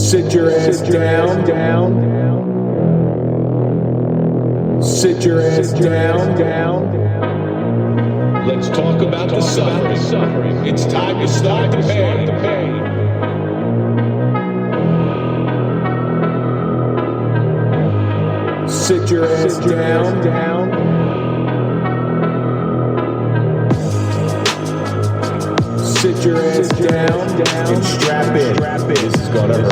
Sit your ass down. Sit your ass down. Let's talk about the suffering. It's time to start the pay. Sit your ass down. Sit your ass down and strap in. This is gonna hurt.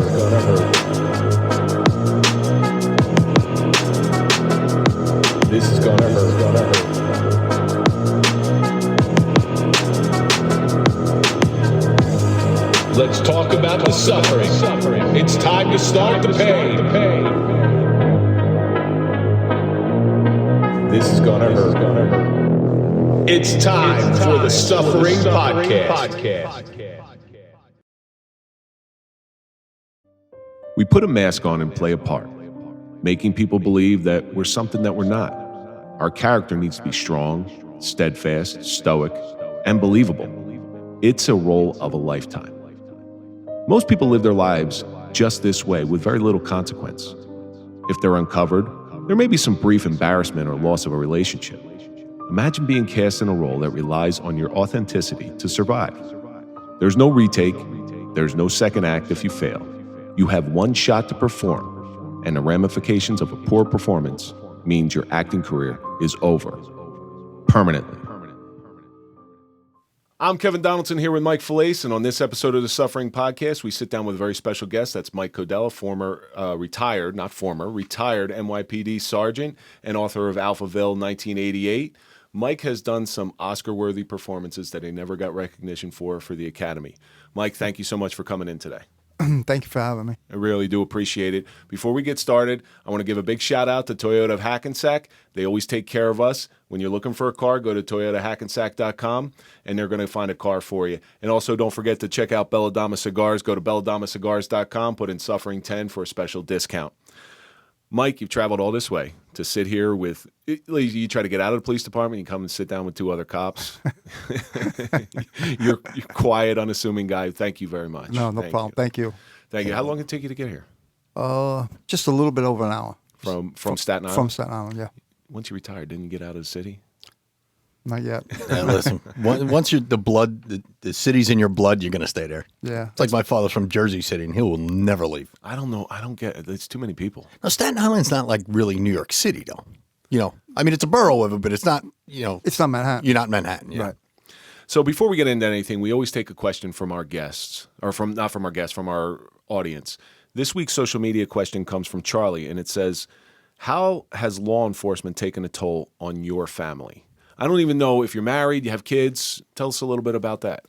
This is gonna hurt. Let's talk about the suffering. It's time to start the pain. This is gonna hurt. It's time for the Suffering Podcast. We put a mask on and play a part, making people believe that we're something that we're not. Our character needs to be strong, steadfast, stoic, and believable. It's a role of a lifetime. Most people live their lives just this way with very little consequence. If they're uncovered, there may be some brief embarrassment or loss of a relationship. Imagine being cast in a role that relies on your authenticity to survive. There's no retake, there's no second act if you fail. You have one shot to perform, and the ramifications of a poor performance means your acting career is over. Permanently. I'm Kevin Donaldson here with Mike Failace, and on this episode of the Suffering Podcast, we sit down with a very special guest. That's Mike Codella, retired NYPD sergeant and author of Alphaville 1988. Mike has done some Oscar-worthy performances that he never got recognition for the Academy. Mike, thank you so much for coming in today. Thank you for having me. I really do appreciate it. Before we get started, I want to give a big shout out to Toyota of Hackensack. They always take care of us. When you're looking for a car, go to toyotahackensack.com and they're going to find a car for you. And also don't forget to check out Belladama Cigars. Go to belladamacigars.com, put in Suffering 10 for a special discount. Mike, you've traveled all this way to sit here with, you try to get out of the police department, you come and sit down with two other cops. You're quiet, unassuming guy. Thank you very much. No problem. Thank you. Thank you. How long did it take you to get here? Just a little bit over an hour. From Staten Island? From Staten Island, yeah. Once you retired, didn't you get out of the city? Not yet. Yeah, listen, once you're the city's in your blood, you're going to stay there. Yeah. It's like my father's from Jersey City, and he will never leave. I don't know. I don't get it. It's too many people. Now, Staten Island's not like really New York City, though. You know, I mean, it's a borough of it, but it's not, you know. It's not Manhattan. You're not Manhattan. Yeah. Right. So before we get into anything, we always take a question from our guests, or not from our guests, from our audience. This week's social media question comes from Charlie, and it says, how has law enforcement taken a toll on your family? I don't even know if you're married, you have kids. Tell us a little bit about that.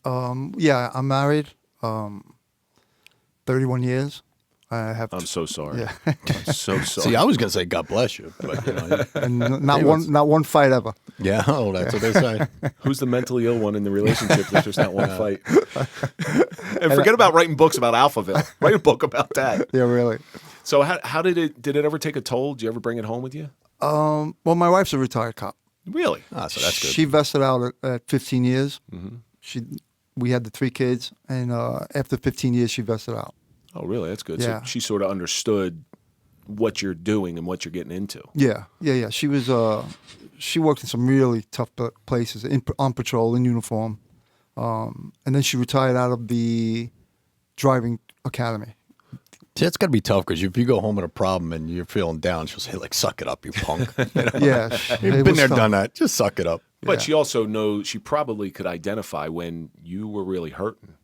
Yeah, I'm married. 31 years. I have. I'm so sorry. Yeah. I'm so sorry. See, I was going to say God bless you, but you know, And not one fight ever. yeah, oh, that's what they say. Who's the mentally ill one in the relationship? There's just not one fight. And forget about writing books about Alphaville. Write a book about that. Yeah, really. So how did it ever take a toll? Did you ever bring it home with you? Well, my wife's a retired cop. Really? Ah, so that's good. She vested out at 15 years. Mm-hmm. We had the 3 kids, and after 15 years, she vested out. Oh, really? That's good. Yeah. So she sort of understood what you're doing and what you're getting into. Yeah. She was. She worked in some really tough places on patrol in uniform, and then she retired out of the driving academy. See, it's got to be tough because if you go home with a problem and you're feeling down, she'll say, like, suck it up, you punk. You know? Yeah, You've been there, done that. Just suck it up. But she also knows, she probably could identify when you were really hurting.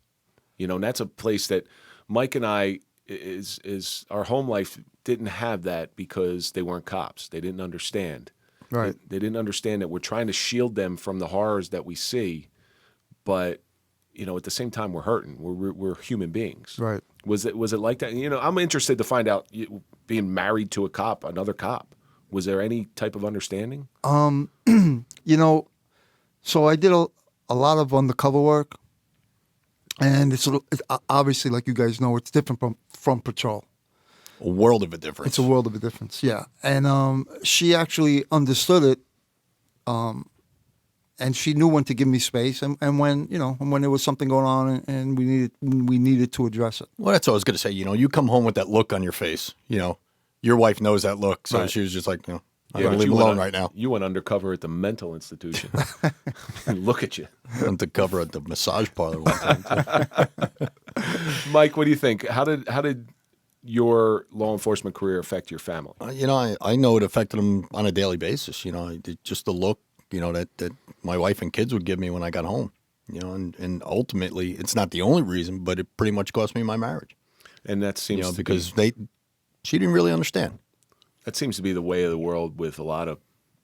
You know, and that's a place that Mike and I, is our home life didn't have that because they weren't cops. They didn't understand. Right. They didn't understand that we're trying to shield them from the horrors that we see, but, you know, at the same time, we're hurting. We're human beings. Right. Was it like that? You know, I'm interested to find out, being married to another cop, was there any type of understanding? You know, so I did a lot of undercover work, and it's obviously, like you guys know, it's different from patrol. A world of a difference. It's a world of a difference, yeah. And she actually understood it and she knew when to give me space and when, and when there was something going on and we needed to address it. Well, that's what I was going to say. You come home with that look on your face. Your wife knows that look, so Right. she was just like, I'm Yeah, going to but leave you him alone went right now. You went undercover at the mental institution. Look at you. Undercover at the massage parlor one time, too. Mike, what do you think? How did your law enforcement career affect your family? I know it affected them on a daily basis. Just the look, that my wife and kids would give me when I got home. And ultimately, it's not the only reason, but it pretty much cost me my marriage. And that seems to because be, she didn't really understand. that seems to be the way of the world with a lot of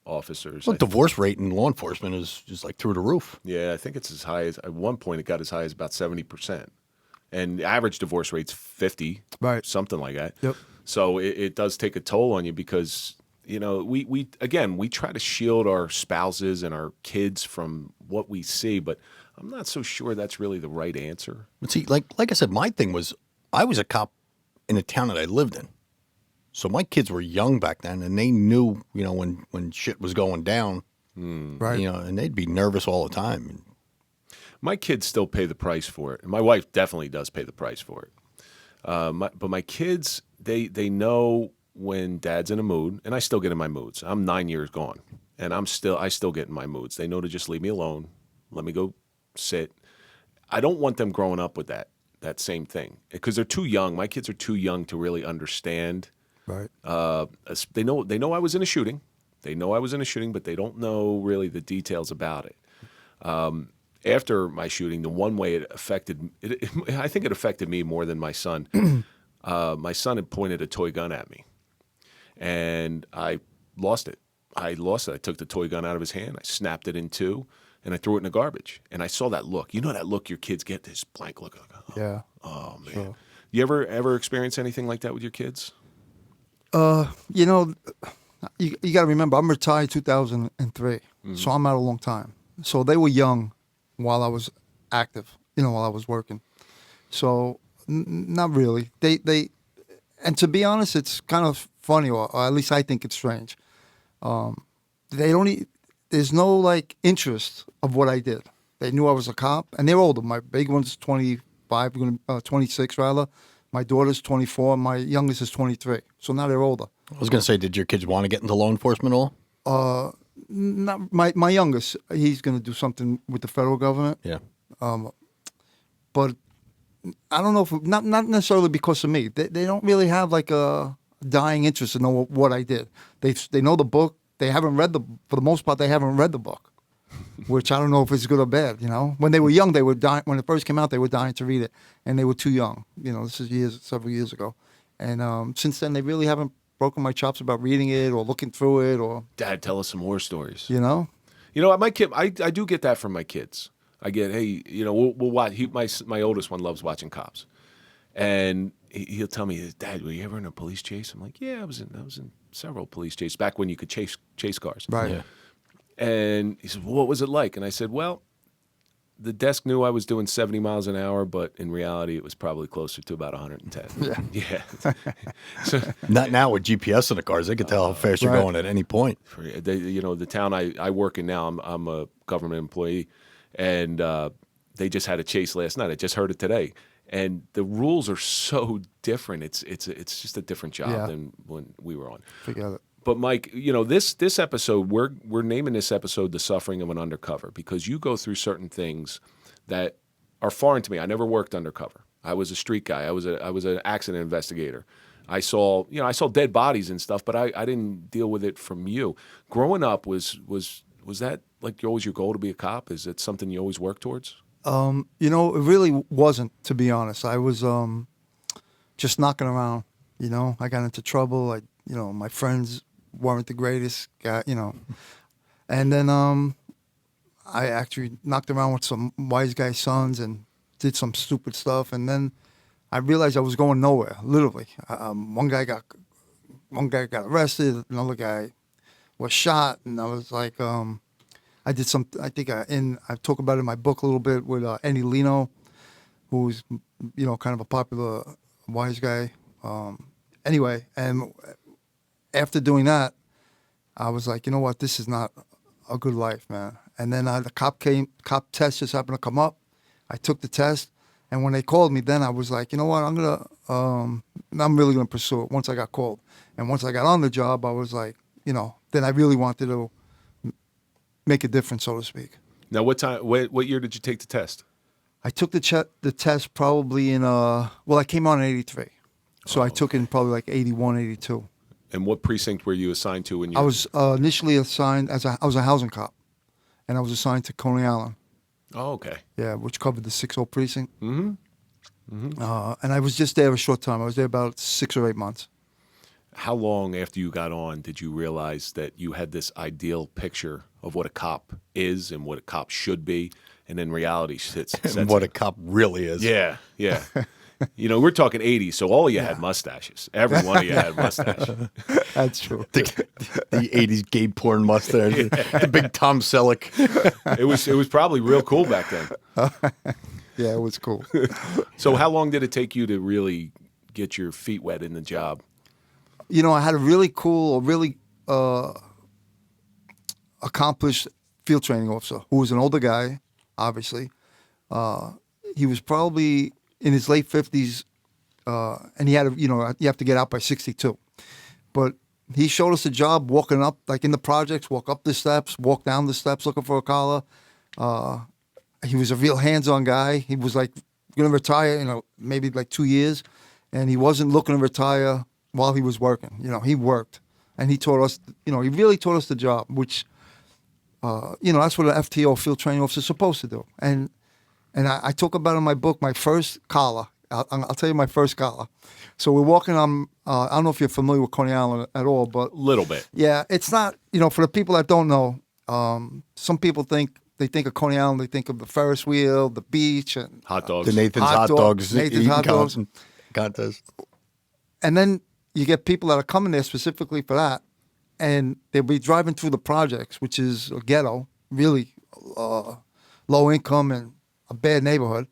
officers. Well, divorce rate in law enforcement is just like through the roof. Yeah, I think it's as high as at one point it got as high as about 70%. And the average divorce rate's 50, Right. something like that. Yep. So it does take a toll on you because, we try to shield our spouses and our kids from what we see, but I'm not so sure that's really the right answer. But see, like I said, my thing was I was a cop in a town that I lived in. So my kids were young back then, and they knew, when shit was going down, Right. and they'd be nervous all the time. My kids still pay the price for it, and my wife definitely does pay the price for it. But my kids, they know when Dad's in a mood, and I still get in my moods. I'm 9 years gone, and I still get in my moods. They know to just leave me alone, let me go sit. I don't want them growing up with that same thing because they're too young. My kids are too young to really understand. Right. They know I was in a shooting. They know I was in a shooting, but they don't know really the details about it. After my shooting, the one way it affected I think it affected me more than my son. My son had pointed a toy gun at me, and I lost it. I took the toy gun out of his hand. I snapped it in two, and I threw it in the garbage. And I saw that look. You know that look your kids get, this blank look. Like, Yeah. Oh, man. Sure. You ever experience anything like that with your kids? You got to remember, I'm retired 2003, so I'm out a long time. So they were young while I was active, while I was working. So not really. And to be honest, it's kind of funny, or at least I think it's strange. There's no interest of what I did. They knew I was a cop, and they're older. My big one's 25, 26 rather. My daughter's 24, my youngest is 23. So now they're older. I was going to say, did your kids want to get into law enforcement at all? Not my youngest, he's going to do something with the federal government. Yeah. But I don't know if not necessarily because of me. They don't really have a dying interest to know what I did. They know the book. They haven't read for the most part. They haven't read the book, which I don't know if it's good or bad. When they were young, they were dying. When it first came out, they were dying to read it, and they were too young. This is several years ago, and since then they really haven't broken my chops about reading it or looking through it or. Dad, tell us some horror stories. My kid, I do get that from my kids. I get, hey, we'll watch. My oldest one loves watching cops, and he'll tell me, Dad, were you ever in a police chase? I'm like, yeah, I was in several police chases back when you could chase cars. Right. Yeah. And he said, well, what was it like? And I said, well, the desk knew I was doing 70 miles an hour, but in reality, it was probably closer to about 110. Yeah. So, Not now with GPS in the cars. They can tell how fast you're Right. going at any point. the town I work in now, I'm a government employee, and they just had a chase last night. I just heard it today. And the rules are so different. It's just a different job than when we were on. Forget it. But Mike, this episode, we're naming this episode "The Suffering of an Undercover" because you go through certain things that are foreign to me. I never worked undercover. I was a street guy. I was an accident investigator. I saw dead bodies and stuff, but I didn't deal with it from you. Growing up, was that always your goal to be a cop? Is it something you always work towards? It really wasn't, to be honest. I was just knocking around. I got into trouble. My friends weren't the greatest guy. And then I actually knocked around with some wise guy sons and did some stupid stuff. And then I realized I was going nowhere. Literally, one guy got arrested. Another guy was shot, and I was like. I did some. I think I talk about it in my book a little bit with Eddie Leno, who's kind of a popular wise guy. Anyway, and after doing that, I was like, you know what, this is not a good life, man. And then the cop test just happened to come up. I took the test, and when they called me, then I was like, you know what, I'm really gonna pursue it once I got called. And once I got on the job, I was like, then I really wanted to make a difference, so to speak. Now, what year did you take the test? I took the test probably in, I came on in 83. So I took it in probably like 81, 82. And what precinct were you assigned to when you? I was initially assigned I was a housing cop, and I was assigned to Coney Island. Oh, okay. Yeah, which covered the 6-0 precinct. Mm-hmm. Mm-hmm. And I was just there a short time. I was there about 6 or 8 months. How long after you got on did you realize that you had this ideal picture of what a cop is and what a cop should be, and then reality sets And what in? a cop really is. Yeah, yeah. We're talking 80s, so all of you had mustaches. Every one of you had a mustache. That's true. The 80s gay porn mustache, the big Tom Selleck. It was probably real cool back then. Yeah, it was cool. So how long did it take you to really get your feet wet in the job? I had a really cool, really accomplished field training officer who was an older guy, obviously. He was probably in his late 50s, and he had, you have to get out by 62. But he showed us the job walking up, like in the projects, walk up the steps, walk down the steps looking for a collar. He was a real hands-on guy. He was like going to retire, maybe like 2 years, and he wasn't looking to retire while he was working. He worked, and he taught us, he really taught us the job, which, that's what an FTO, field training officer, is supposed to do. And I talk about in my book my first collar. I'll tell you my first collar. So we're walking on, I don't know if you're familiar with Coney Island at all, but... Little bit. Yeah, it's not, for the people that don't know, some people think of Coney Island, they think of the Ferris wheel, the beach, and... Hot dogs. The Nathan's hot dogs. Nathan's hot dogs. Contest. And then you get people that are coming there specifically for that, and they'll be driving through the projects, which is a ghetto, really low income and a bad neighborhood,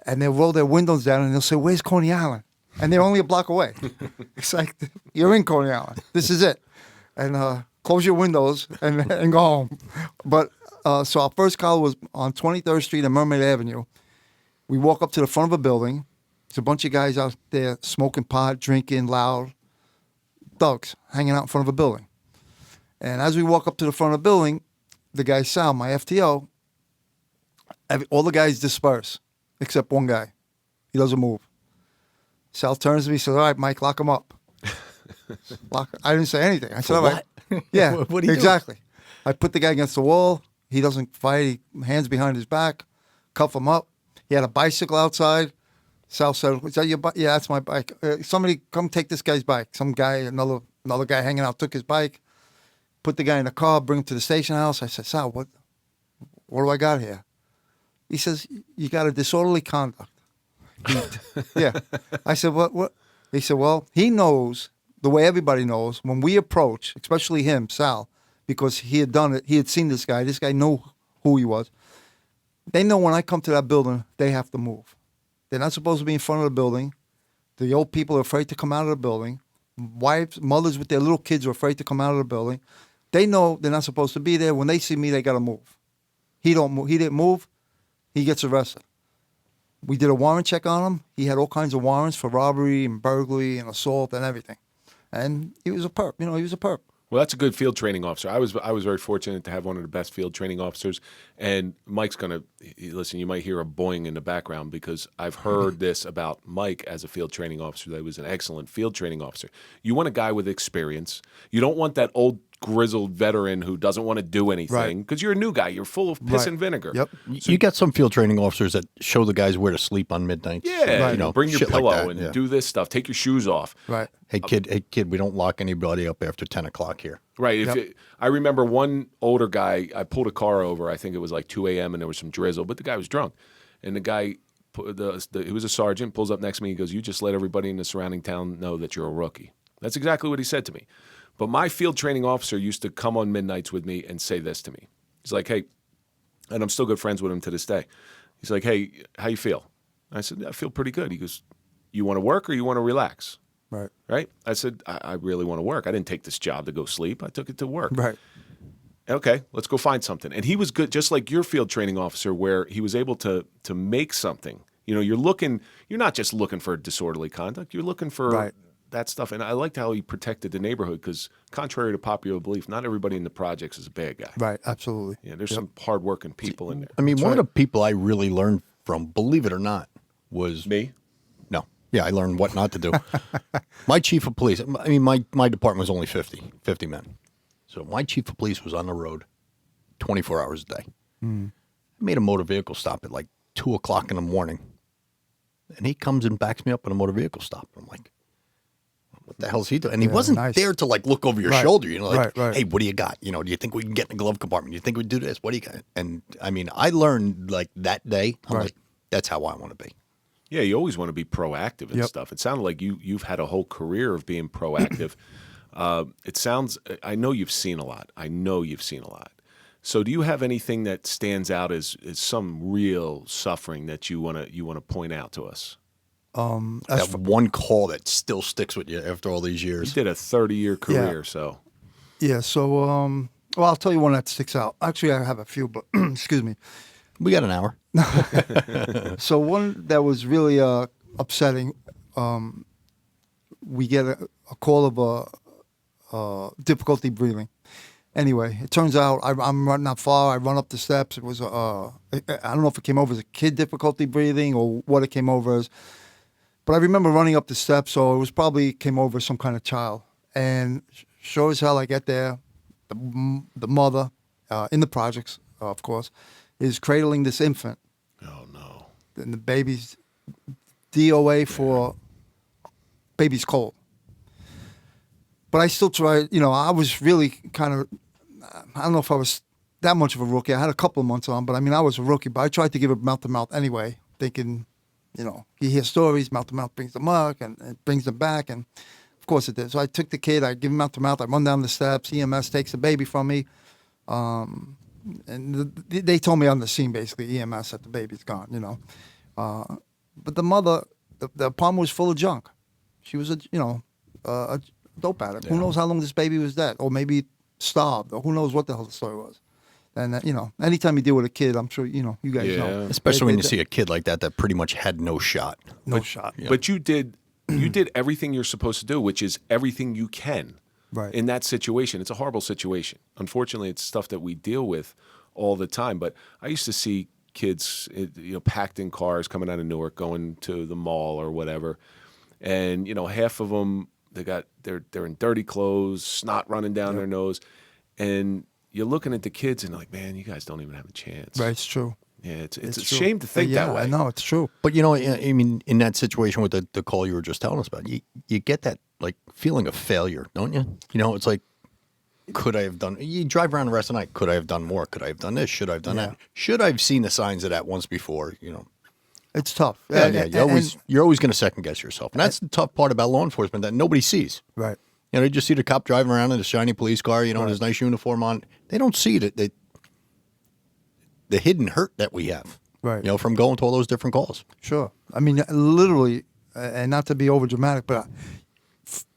and they'll roll their windows down and they'll say, "Where's Coney Island?" And they're only a block away. It's like, you're in Coney Island. This is it. And close your windows and go home. But so our first call was on 23rd Street and Mermaid Avenue. We walk up to the front of a building. There's a bunch of guys out there smoking pot, drinking loud, thugs hanging out in front of a building. And as we walk up to the front of the building, the guy Sal, my FTO, all the guys disperse except one guy. He doesn't move. Sal turns to me and says, "All right, Mike, lock him up." I didn't say anything. I said, "All right." Yeah, What do you do? exactly. I put the guy against the wall. He doesn't fight. Hands behind his back. Cuff him up. He had a bicycle outside. Sal said, "Is that your bike?" "Yeah, that's my bike." "Somebody come take this guy's bike." Some guy, another guy hanging out, took his bike. Put the guy in the car, bring him to the station house. I said, "Sal, what do I got here?" He says, "You got a disorderly conduct." Yeah. I said, what? He said, "Well, he knows the way everybody knows when we approach, especially him, Sal, because he had done it. He had seen this guy. This guy knew who he was. They know when I come to that building, they have to move. They're not supposed to be in front of the building. The old people are afraid to come out of the building. Wives, mothers with their little kids are afraid to come out of the building. They know they're not supposed to be there. When they see me, they got to move. He don't move. He didn't move. He gets arrested. We did a warrant check on him. He had all kinds of warrants for robbery and burglary and assault and everything. And he was a perp. He was a perp. Well, that's a good field training officer. I was very fortunate to have one of the best field training officers. And Mike's going to, listen, you might hear a boing in the background because I've heard this about Mike as a field training officer, that he was an excellent field training officer. You want a guy with experience. You don't want that old grizzled veteran who doesn't want to do anything because you're a new guy. You're full of piss and vinegar. Yep. So you got some field training officers that show the guys where to sleep on midnights. Yeah, bring your shit pillow like that, and yeah. do this stuff. Take your shoes off. Right. Hey kid, we don't lock anybody up after 10 o'clock here. Right. I remember one older guy, I pulled a car over. I think it was like 2 a.m. and there was some drizzle, but the guy was drunk. And the guy, he was a sergeant, pulls up next to me. He goes, "You just let everybody in the surrounding town know that you're a rookie." That's exactly what he said to me. But my field training officer used to come on midnights with me and say this to me. He's like, "Hey," and I'm still good friends with him to this day. He's like, "Hey, how you feel?" I said, "I feel pretty good." He goes, "You want to work or you want to relax?" Right. I said, I really want to work. I didn't take this job to go sleep. I took it to work. Right. Okay, let's go find something. And he was good, just like your field training officer, where he was able to make something. You know, you're not just looking for disorderly conduct. You're looking for Right. that stuff. And I liked how he protected the neighborhood because, contrary to popular belief, not everybody in the projects is a bad guy. Right, absolutely. Yeah, there's some hardworking people in there. I mean, one of the people I really learned from, believe it or not, was Me? No. Yeah, I learned what not to do. My chief of police, I mean, my department was only 50 men. So my chief of police was on the road 24 hours a day. I made a motor vehicle stop at like 2 o'clock in the morning. And he comes and backs me up on a motor vehicle stop. I'm like, what the hell's he doing? And he wasn't nice. there to like look over your Right. shoulder, you know, like, Right. hey, what do you got? You know, do you think we can get in the glove compartment? Do you think we do this? What do you got? And I mean, I learned like that day, I'm Right. like, that's how I want to be. Yeah, you always want to be proactive and Yep. stuff. It sounded like you've had a whole career of being proactive. It sounds. I know you've seen a lot. So, do you have anything that stands out as some real suffering that you want to point out to us? As That one call that still sticks with you after all these You years. did a 30-year career, so Yeah, so well, I'll tell you one that sticks out. Actually, I have a few, but excuse me. We got an hour. So one that was really upsetting. We get a call of difficulty breathing. Anyway, it turns out I'm running not far. I run up the steps. It was I don't know if it came over as a kid difficulty breathing or what it came over as. But I remember running up the steps, so it was probably came over as some kind of child. And sure as hell, I get there. The mother in the projects, of course, is cradling this infant. oh no. And the baby's DOA for baby's cold. But I still tried, you know, I was really kind of, I don't know if I was that much of a rookie. I had a couple of months on, but I mean, I was a rookie. But I tried to give it mouth to mouth anyway, thinking, you know, you hear stories, mouth to mouth brings them up and it brings them back. And of course it did. So I took the kid, I give him mouth to mouth, I run down the steps, EMS takes the baby from me. And they told me on the scene, basically, EMS, that the baby's gone, you know. But the mother, the apartment was full of junk. She was a dope addict. Who knows how long this baby was dead, or maybe starved, or who knows what the hell the story was. And you know, anytime you deal with a kid, I'm sure you know you guys know. Especially when you see a kid like that pretty much had no shot. No shot. But you did everything you're supposed to do, which is everything you can. Right. In that situation. It's a horrible situation. Unfortunately, it's stuff that we deal with all the time. But I used to see kids, you know, packed in cars coming out of Newark, going to the mall or whatever, and you know, half of them they're in dirty clothes, snot running down their nose, and you're looking at the kids and like, man, you guys don't even have a chance. Right, it's true. Yeah, it's a true. shame to think yeah, that way. I know, it's true. But you know, I mean, in that situation with the call you were just telling us about, you get that like feeling of failure, don't you? You know, it's like, could I have done? You drive around the rest of the night. Could I have done more? Could I have done this? Should I have done that? Should I have seen the signs of that once before? You know. It's tough. Yeah. You're always going to second guess yourself, and that's the tough part about law enforcement that nobody sees. Right. You know, they just see the cop driving around in a shiny police car, you know, with his nice uniform on. They don't see the hidden hurt that we have. Right. You know, from going to all those different calls. Sure. I mean, literally, and not to be over dramatic, but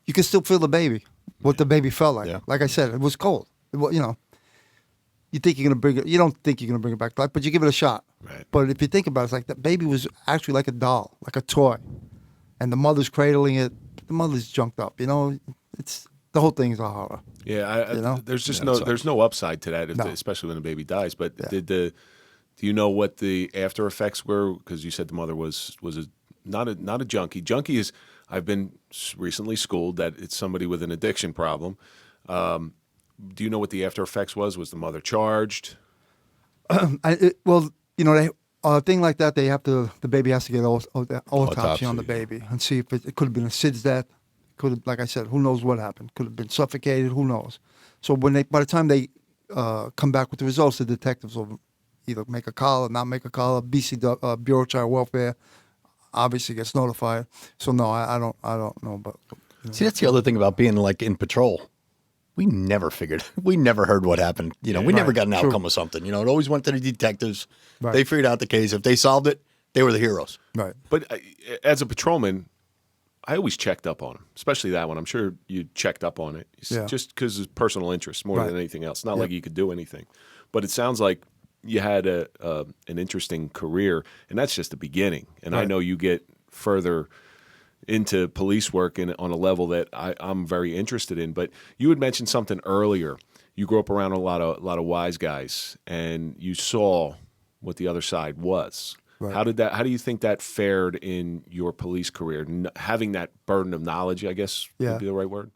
you can still feel the baby, what the baby felt like. Yeah. Like I said, it was cold. You know, you think you're gonna bring it. You don't think you're gonna bring it back to life, but you give it a shot. Right. But if you think about it, it's like that baby was actually like a doll, like a toy, and the mother's cradling it. The mother's junked up. You know, it's the whole thing is a horror. Yeah, You know? there's just Yeah, there's no upside to that, No. especially when the baby dies. But do you know what the after effects were? Because you said the mother was not a junkie. Junkie is, I've been recently schooled that it's somebody with an addiction problem. Do you know what the after effects was? Was the mother charged? Well, you know, a thing like that, the baby has to get autopsy on the Autopsy. baby and see if it could have been a SIDS death. Could have, like I said, who knows what happened? Could have been suffocated. Who knows? So by the time they come back with the results, the detectives will either make a call or not make a call. BC Bureau of Child Welfare obviously gets notified. So no, I don't know. But See, that's the other thing about being like in patrol. We never heard what happened. You know, we never got an True. outcome of something. You know, it always went to the detectives. Right. They figured out the case. If they solved it, they were the heroes. right. But as a patrolman, I always checked up on him, especially that one. I'm sure you checked up on it just because of personal interest more than anything else. Not like you could do anything. But it sounds like you had an interesting career, and that's just the beginning. And I know you get further into police work on a level that I'm very interested in. But you had mentioned something earlier. You grew up around a lot of wise guys, and you saw what the other side was. Right. How do you think that fared in your police career? Having that burden of knowledge, I guess would be the right word.